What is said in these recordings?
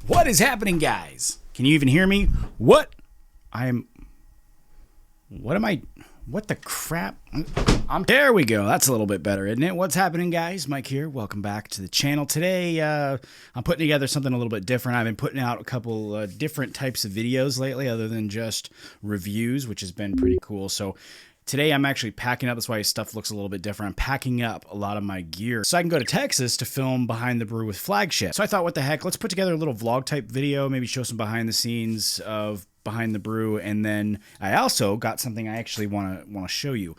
What is happening, guys? Can you even hear me? What the crap? There we go. That's a little bit better, isn't it? What's happening, guys? Mike here. Welcome back to the channel. Today, I'm putting together something a little bit different. I've been putting out a couple different types of videos lately, other than just reviews, which has been pretty cool. So today I'm actually packing up. That's why stuff looks a little bit different. I'm packing up a lot of my gear so I can go to Texas to film Behind the Brew with Flagship. So I thought, what the heck, let's put together a little vlog type video, maybe show some behind the scenes of Behind the Brew, and then I also got something I actually want to show you.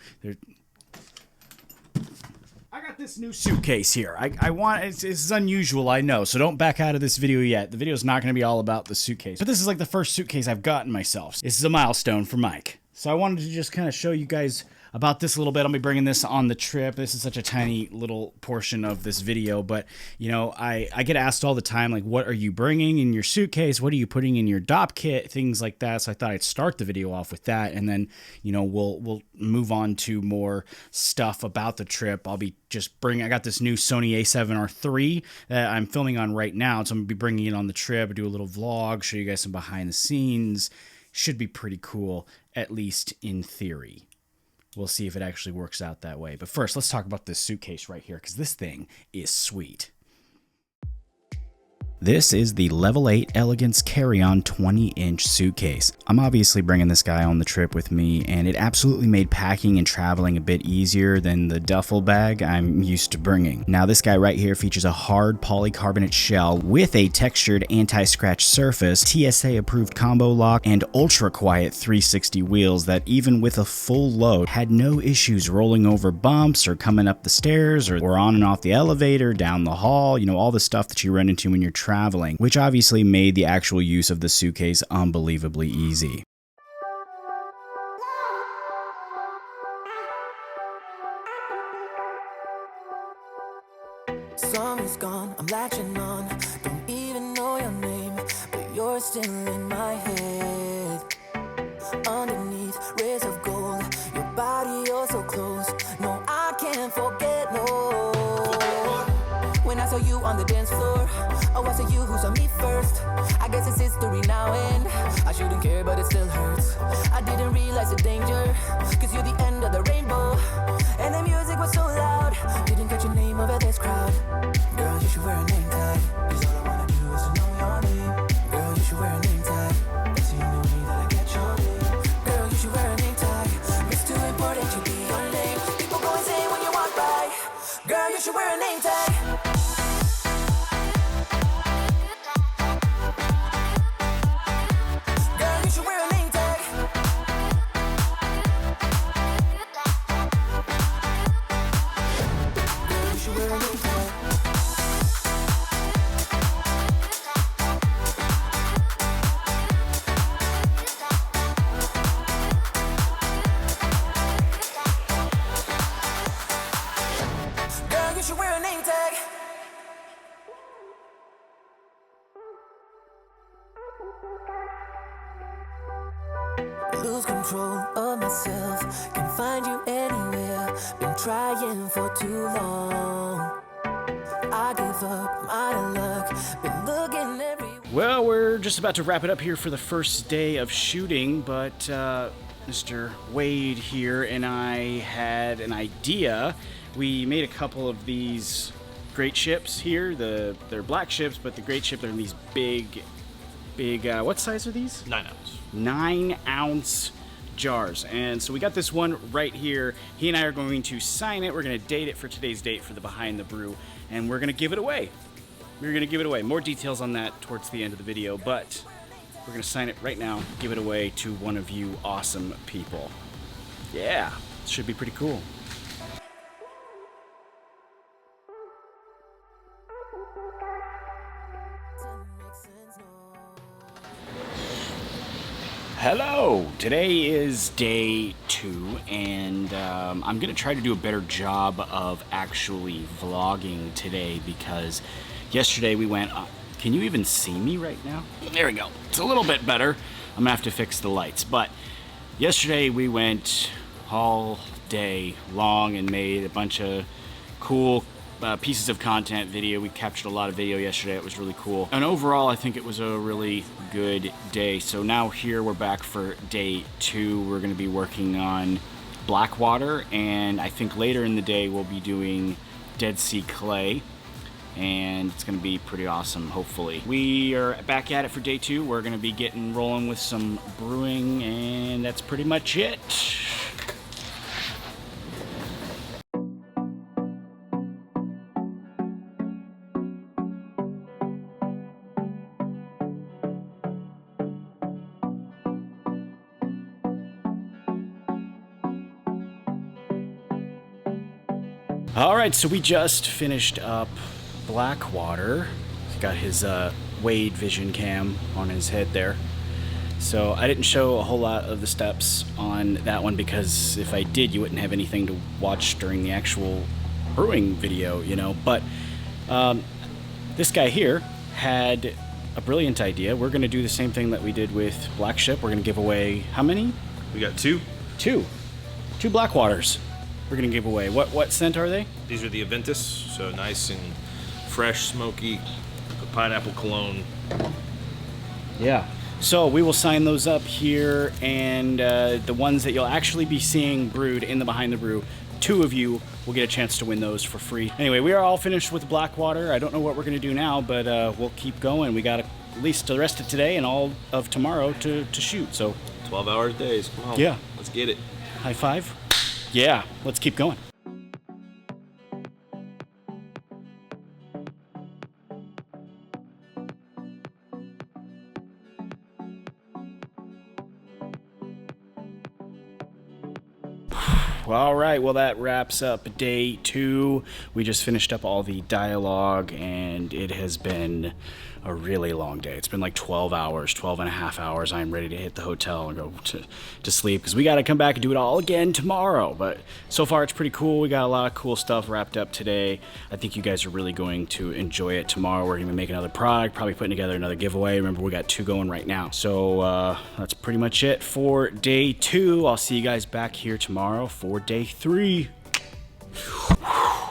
I got this new suitcase here. It's unusual, I know, so don't back out of this video yet. The video's not going to be all about the suitcase, but this is like the first suitcase I've gotten myself. This is a milestone for Mike. So I wanted to just kind of show you guys about this a little bit. I'll be bringing this on the trip. This is such a tiny little portion of this video, but you know, I get asked all the time, like, what are you bringing in your suitcase? What are you putting in your DOP kit? Things like that. So I thought I'd start the video off with that, and then, you know, we'll move on to more stuff about the trip. I got this new Sony a7R III that I'm filming on right now, so I'm gonna be bringing it on the trip, do a little vlog, show you guys some behind the scenes. Should be pretty cool, at least in theory. We'll see if it actually works out that way. But first, let's talk about this suitcase right here, because this thing is sweet. This is the Level 8 Elegance carry-on 20-inch suitcase. I'm obviously bringing this guy on the trip with me, and it absolutely made packing and traveling a bit easier than the duffel bag I'm used to bringing. Now, this guy right here features a hard polycarbonate shell with a textured anti-scratch surface, TSA-approved combo lock, and ultra-quiet 360 wheels that, even with a full load, had no issues rolling over bumps or coming up the stairs or on and off the elevator, down the hall, you know, all the stuff that you run into when you're traveling, which obviously made the actual use of the suitcase unbelievably easy. Summer's gone, I'm latching on. Don't even know your name, but you're still in my head. Underneath rays of gold, your body, you're so close. No, I can't forget, no. When I saw you on the dance floor, oh, I saw you who saw me first. I guess it's history now, and I shouldn't care, but it still hurts. I didn't realize the danger, cause you're the end of the rainbow. And the music was so loud, didn't catch your name over this crowd. Girl, you should wear a name tag, cause all I wanna do is to know your name. Girl, you should wear a name tag, that's the only way that I get your name. Girl, you should wear a name tag, it's too important to be your name. People go insane when you walk by. Girl, you should wear a name tag. Lose control of myself, can find you anywhere. Been trying for too long. I give up, I'm out of luck. Been looking everywhere. Well, we're just about to wrap it up here for the first day of shooting, but Mr. Wade here and I had an idea. We made a couple of these great ships here. They're black ships, but the great ship, they're in these big, what size are these? 9 ounce. 9-ounce jars. And so we got this one right here. He and I are going to sign it. We're going to date it for today's date for the Behind the Brew, and we're going to give it away. We're going to give it away. More details on that towards the end of the video, but we're going to sign it right now, give it away to one of you awesome people. Yeah, it should be pretty cool. Hello! Today is day 2, and I'm going to try to do a better job of actually vlogging today, because yesterday we went... Can you even see me right now? There we go. It's a little bit better. I'm going to have to fix the lights, but yesterday we went all day long and made a bunch of cool pieces of content video. We captured a lot of video yesterday. It was really cool. And overall, I think it was a really good day. So now here we're back for day 2. We're going to be working on Blackwater, and I think later in the day we'll be doing Dead Sea Clay, and it's going to be pretty awesome, hopefully. We are back at it for day 2. We're going to be getting rolling with some brewing, and that's pretty much it. All right, so we just finished up Blackwater. He's got his Wade Vision cam on his head there. So I didn't show a whole lot of the steps on that one because if I did, you wouldn't have anything to watch during the actual brewing video, you know. But this guy here had a brilliant idea. We're going to do the same thing that we did with Blackship. We're going to give away how many? We got 2. 2 Blackwaters. We're gonna give away. What scent are they? These are the Aventus, so nice and fresh, smoky, pineapple cologne. Yeah. So we will sign those up here, and the ones that you'll actually be seeing brewed in the Behind the Brew, 2 of you will get a chance to win those for free. Anyway, we are all finished with Blackwater. I don't know what we're gonna do now, but we'll keep going. We got at least the rest of today and all of tomorrow to shoot. So 12-hour days. Come on. Yeah. Let's get it. High five. Yeah, let's keep going. All right, well, that wraps up day 2. We just finished up all the dialogue, and it has been a really long day. It's been like 12 hours, 12 and a half hours. I'm ready to hit the hotel and go to sleep because we got to come back and do it all again tomorrow. But so far, it's pretty cool. We got a lot of cool stuff wrapped up today. I think you guys are really going to enjoy it tomorrow. We're going to make another product, probably putting together another giveaway. Remember, we got 2 going right now. So that's pretty much it for day 2. I'll see you guys back here tomorrow for day 3.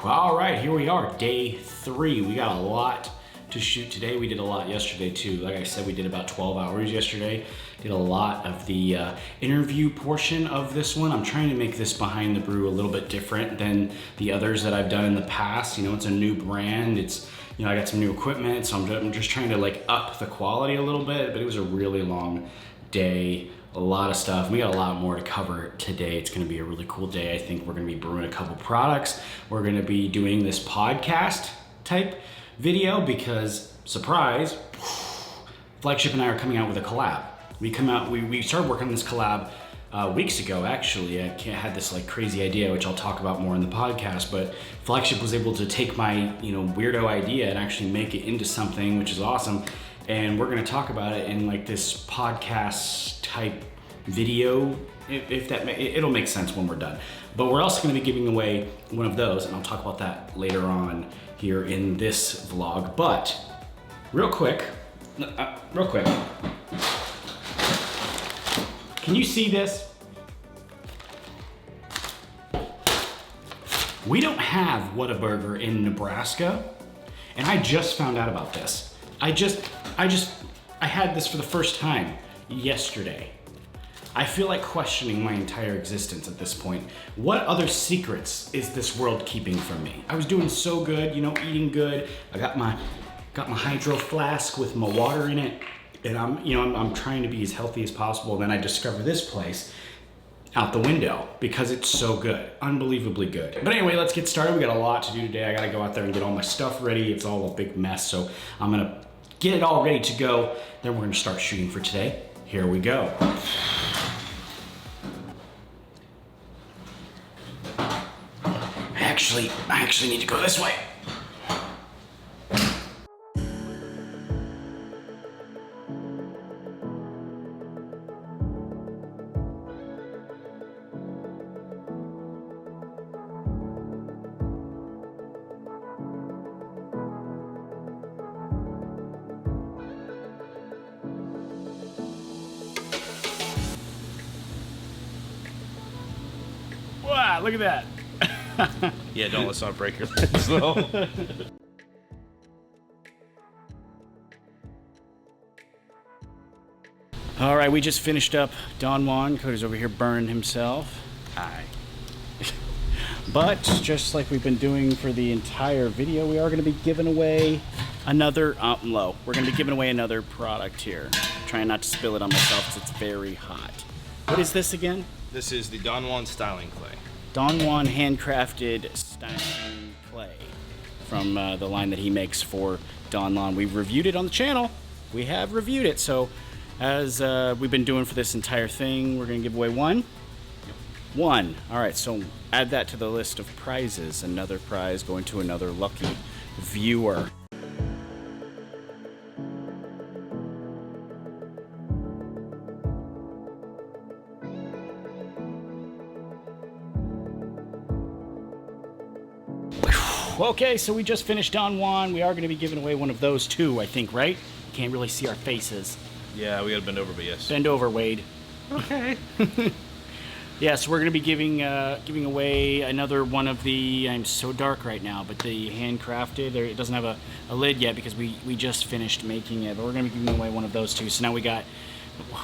All right, here we are, day 3. We got a lot to shoot today. We did a lot yesterday too. Like I said, we did about 12 hours yesterday. Did a lot of the interview portion of this one. I'm trying to make this Behind the Brew a little bit different than the others that I've done in the past. You know, it's a new brand. It's, you know, I got some new equipment, so I'm just trying to like up the quality a little bit, but it was a really long day. A lot of stuff. We got a lot more to cover today. It's going to be a really cool day. I think we're going to be brewing a couple products. We're going to be doing this podcast type video because, surprise, Flagship and I are coming out with a collab. We started working on this collab weeks ago, actually. I had this like crazy idea, which I'll talk about more in the podcast, but Flagship was able to take my, you know, weirdo idea and actually make it into something, which is awesome. And we're gonna talk about it in like this podcast type video, it'll make sense when we're done. But we're also gonna be giving away one of those, and I'll talk about that later on here in this vlog. But real quick, can you see this? We don't have Whataburger in Nebraska, and I just found out about this. I had this for the first time yesterday. I feel like questioning my entire existence at this point. What other secrets is this world keeping from me? I was doing so good, you know, eating good. I got my hydro flask with my water in it, and I'm trying to be as healthy as possible. And then I discover this place out the window because it's so good, unbelievably good. But anyway, let's get started. We got a lot to do today. I gotta go out there and get all my stuff ready. It's all a big mess, so I'm gonna get it all ready to go. Then we're gonna start shooting for today. Here we go. I actually need to go this way. Wow, look at that. Yeah, don't let's not break your legs though. All right, we just finished up Don Juan. Cody's over here burning himself. Hi. But just like we've been doing for the entire video, we are going to be giving away another low. We're going to be giving away another product here. Trying not to spill it on myself because it's very hot. What is this again? This is the Don Juan styling clay. Don Juan handcrafted styling clay from the line that he makes for Don Juan. We've reviewed it on the channel. We have reviewed it. So as we've been doing for this entire thing, we're going to give away one. One. All right, so add that to the list of prizes. Another prize going to another lucky viewer. Okay, so we just finished Don Juan. We are going to be giving away one of those too, I think, right? Can't really see our faces. Yeah, we gotta bend over, but yes. Bend over, Wade. Okay. Yeah, so we're going to be giving away another one of the, I'm so dark right now, but the handcrafted, it doesn't have a lid yet because we just finished making it, but we're going to be giving away one of those two. So now we got,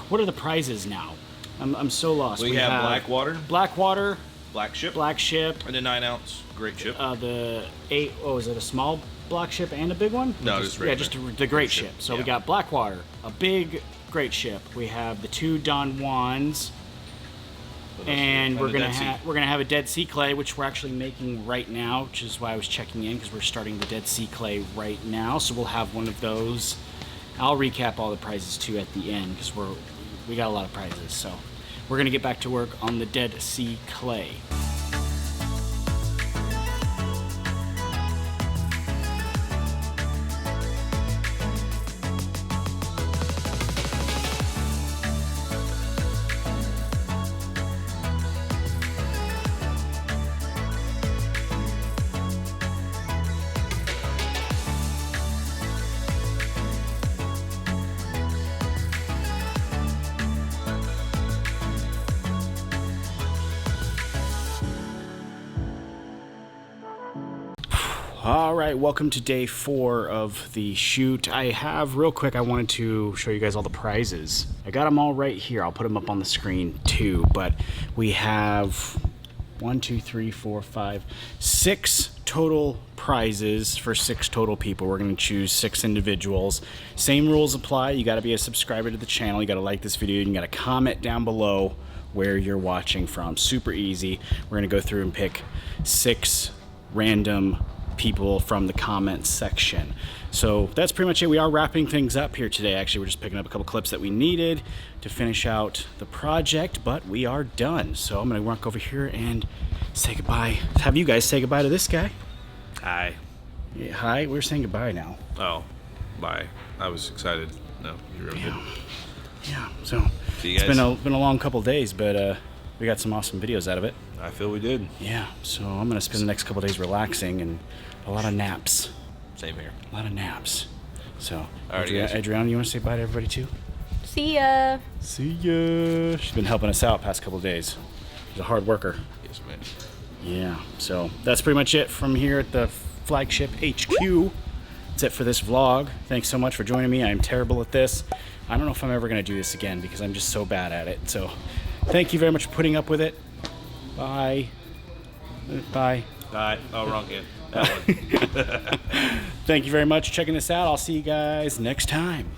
what are the prizes now? I'm so lost. We have Blackwater. Blackwater. Blackship. Blackship. And a 9-ounce Greatship. The 8, oh, is it a small Blackship and a big one? No, just regular. Yeah, just the Greatship. So yeah. We got Blackwater, a big Greatship. We have the 2 Don Juans. And we're gonna have a Dead Sea clay, which we're actually making right now, which is why I was checking in because we're starting the Dead Sea clay right now. So we'll have one of those. I'll recap all the prizes too at the end because we got a lot of prizes. So we're gonna get back to work on the Dead Sea clay. All right, welcome to day 4 of the shoot. I have, real quick, I wanted to show you guys all the prizes. I got them all right here. I'll put them up on the screen too, but we have 1, 2, 3, 4, 5, 6 total prizes for 6 total people. We're going to choose 6 individuals. Same rules apply. You got to be a subscriber to the channel. You got to like this video. You got to comment down below where you're watching from. Super easy. We're going to go through and pick 6 random people from the comments section. So that's pretty much it. We are wrapping things up here today. Actually, we're just picking up a couple clips that we needed to finish out the project, but we are done. So I'm gonna walk over here and say goodbye. Have you guys say goodbye to this guy. Hi. Yeah, hi, we're saying goodbye now. Oh, bye. I was excited. No, you're real good. Yeah, so See you it's guys. been a long couple days, but we got some awesome videos out of it. I feel we did. Yeah, so I'm gonna spend the next couple days relaxing and a lot of naps. Same here. A lot of naps. So, Alrighty, guys. Adriana, you want to say bye to everybody too? See ya. See ya. She's been helping us out past couple of days. She's a hard worker. Yes, man. Yeah, so that's pretty much it from here at the Flagship HQ. That's it for this vlog. Thanks so much for joining me. I'm terrible at this. I don't know if I'm ever going to do this again because I'm just so bad at it. So thank you very much for putting up with it. Bye. Bye. Bye. Oh, wrong kid. That one. Thank you very much for checking this out. I'll see you guys next time.